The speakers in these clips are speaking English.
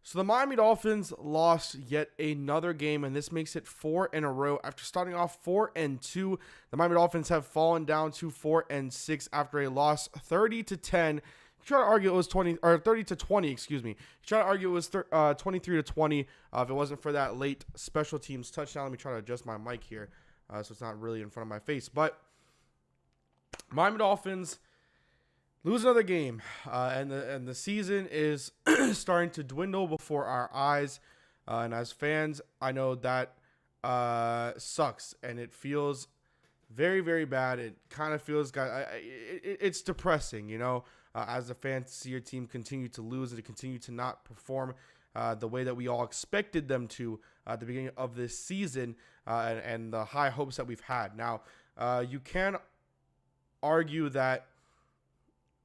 So the Miami Dolphins lost yet another game, and this makes it 4 in a row. After starting off 4-2, the Miami Dolphins have fallen down to 4-6 after a loss 30-10. You try to argue it was 30-20, excuse me. You try to argue it was 23-20 if it wasn't for that late special teams touchdown. Let me try to adjust my mic here so it's not really in front of my face. But Miami Dolphins lose another game, and the season is starting to dwindle before our eyes. And as fans, I know that sucks, and it feels very, very bad. It kind of feels, it's depressing, as a fan to see your team continue to lose and to continue to not perform the way that we all expected them to at the beginning of this season, and the high hopes that we've had. Now, you can argue that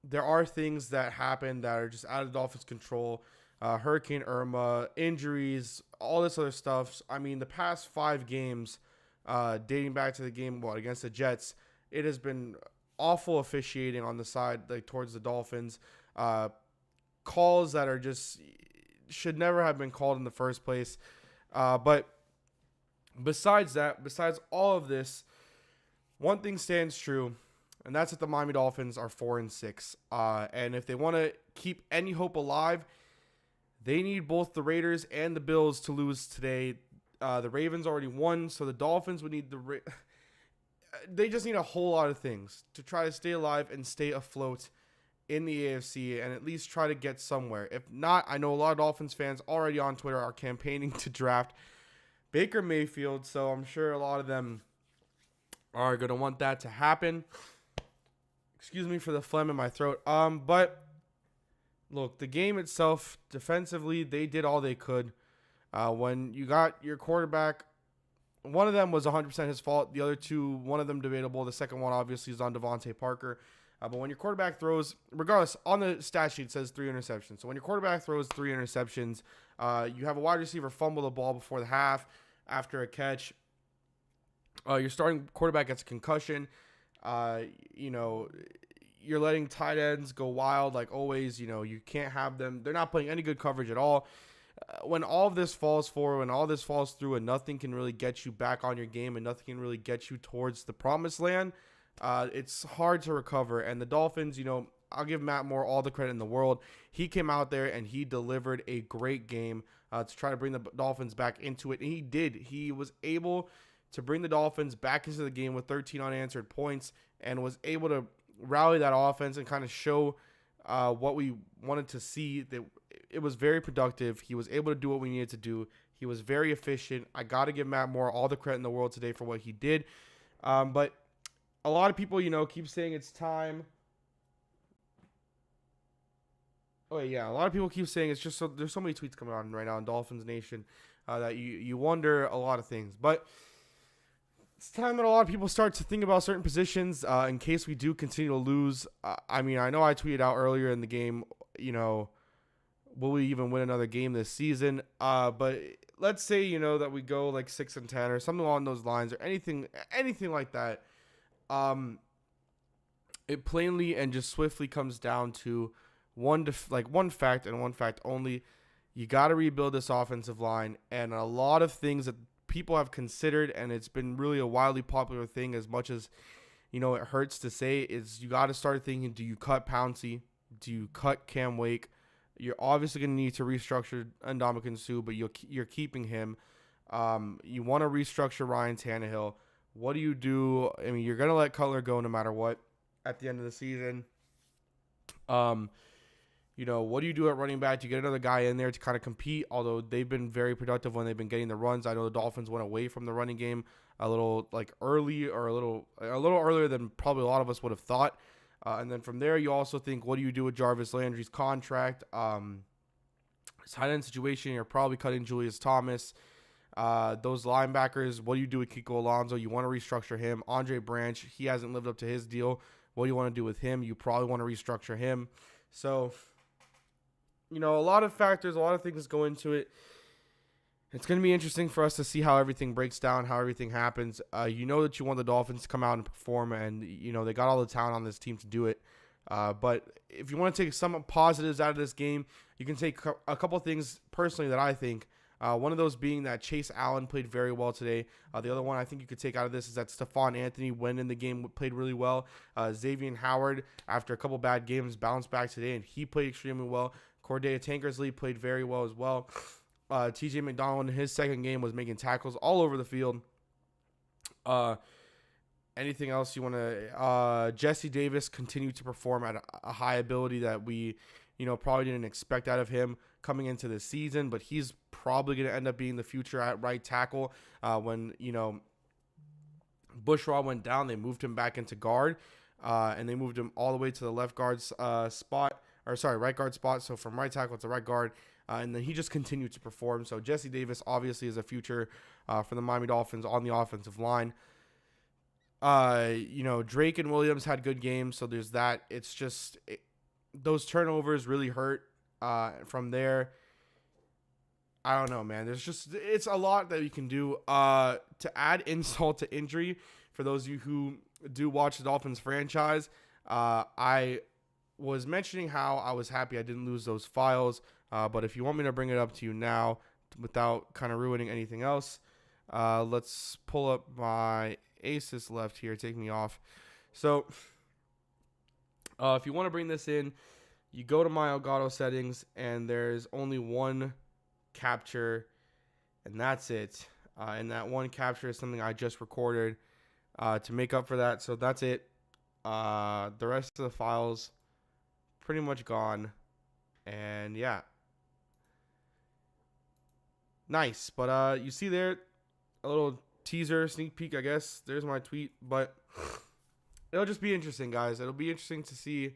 there are things that happen that are just out of the Dolphins' control. Hurricane Irma, injuries, all this other stuff. I mean, the past 5 games, dating back to the game against the Jets, it has been awful officiating on the side, towards the Dolphins. Calls that are just should never have been called in the first place. But besides all of this, one thing stands true. And that's that the Miami Dolphins are 4-6. And if they want to keep any hope alive, they need both the Raiders and the Bills to lose today. The Ravens already won, so the Dolphins would need they just need a whole lot of things to try to stay alive and stay afloat in the AFC and at least try to get somewhere. If not, I know a lot of Dolphins fans already on Twitter are campaigning to draft Baker Mayfield, so I'm sure a lot of them are going to want that to happen. Excuse me for the phlegm in my throat. But look, the game itself, defensively, they did all they could. When you got your quarterback, one of them was 100% his fault. The other two, one of them debatable. The second one, obviously, is on Devontae Parker. But when your quarterback throws, regardless, on the stat sheet, it says 3 interceptions. So when your quarterback throws 3 interceptions, you have a wide receiver fumble the ball before the half after a catch. Your starting quarterback gets a concussion. You're letting tight ends go wild like always. You can't have them. They're not playing any good coverage at all. When all of this falls forward, when all this falls through and nothing can really get you back on your game and nothing can really get you towards the promised land, it's hard to recover. And the Dolphins, I'll give Matt Moore all the credit in the world. He came out there and he delivered a great game to try to bring the Dolphins back into it. And he did. He was able to bring the Dolphins back into the game with 13 unanswered points and was able to rally that offense and kind of show what we wanted to see. That it was very productive. He was able to do what we needed to do. He was very efficient. I got to give Matt Moore all the credit in the world today for what he did. But a lot of people, keep saying it's time. Oh, yeah. A lot of people keep saying it's just there's so many tweets coming on right now in Dolphins Nation that you wonder a lot of things. But it's time that a lot of people start to think about certain positions in case we do continue to lose. I know I tweeted out earlier in the game, will we even win another game this season? But let's say, that we go like 6-10 or something along those lines or anything like that. It plainly and just swiftly comes down to one fact and one fact only. You got to rebuild this offensive line, and a lot of things that people have considered, and it's been really a wildly popular thing as much as, it hurts to say, is you got to start thinking, do you cut Pouncey? Do you cut Cam Wake? You're obviously going to need to restructure Ndamukong Suh, but you're keeping him. You want to restructure Ryan Tannehill. What do you do? You're going to let Cutler go no matter what at the end of the season. What do you do at running back? Do you get another guy in there to kind of compete? Although they've been very productive when they've been getting the runs. I know the Dolphins went away from the running game a little early or a little earlier than probably a lot of us would have thought. And then from there, you also think, what do you do with Jarvis Landry's contract? His tight end situation, you're probably cutting Julius Thomas. Those linebackers, what do you do with Kiko Alonso? You want to restructure him. Andre Branch, he hasn't lived up to his deal. What do you want to do with him? You probably want to restructure him. So, a lot of factors, a lot of things go into it. It's going to be interesting for us to see how everything breaks down, how everything happens. That you want the Dolphins to come out and perform, and, they got all the talent on this team to do it. But if you want to take some positives out of this game, you can take a couple things personally that I think. One of those being that Chase Allen played very well today. The other one I think you could take out of this is that Stephon Anthony, when in the game, played really well. Xavier Howard, after a couple bad games, bounced back today, and he played extremely well. Corday Tankersley played very well as well. TJ McDonald in his second game was making tackles all over the field. Anything else you want to? Jesse Davis continued to perform at a high ability that we, probably didn't expect out of him coming into the season, but he's probably going to end up being the future at right tackle. When Bushraw went down, they moved him back into guard, and they moved him all the way to the left guard right guard spot. So from right tackle to right guard, and then he just continued to perform. So Jesse Davis obviously is a future for the Miami Dolphins on the offensive line. Drake and Williams had good games, so there's that. It's just those turnovers really hurt. From there, I don't know, man. It's a lot that you can do. To add insult to injury, for those of you who do watch the Dolphins franchise, I was mentioning how I was happy I didn't lose those files. But if you want me to bring it up to you now without kind of ruining anything else, let's pull up my Asus left here. Take me off. So, if you want to bring this in, you go to my Elgato settings, and there's only one capture, and that's it. And that one capture is something I just recorded to make up for that. So that's it. The rest of the files pretty much gone. And yeah. Nice. But you see there a little teaser, sneak peek, I guess. There's my tweet. But it'll just be interesting, guys. It'll be interesting to see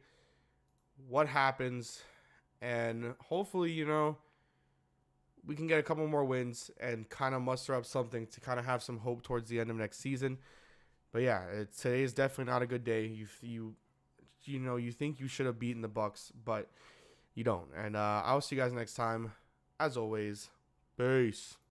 what happens, and hopefully, we can get a couple more wins and kind of muster up something to kind of have some hope towards the end of next season. But yeah, today is definitely not a good day. You think you should have beaten the Bucs, but you don't. And I'll see you guys next time. As always, peace.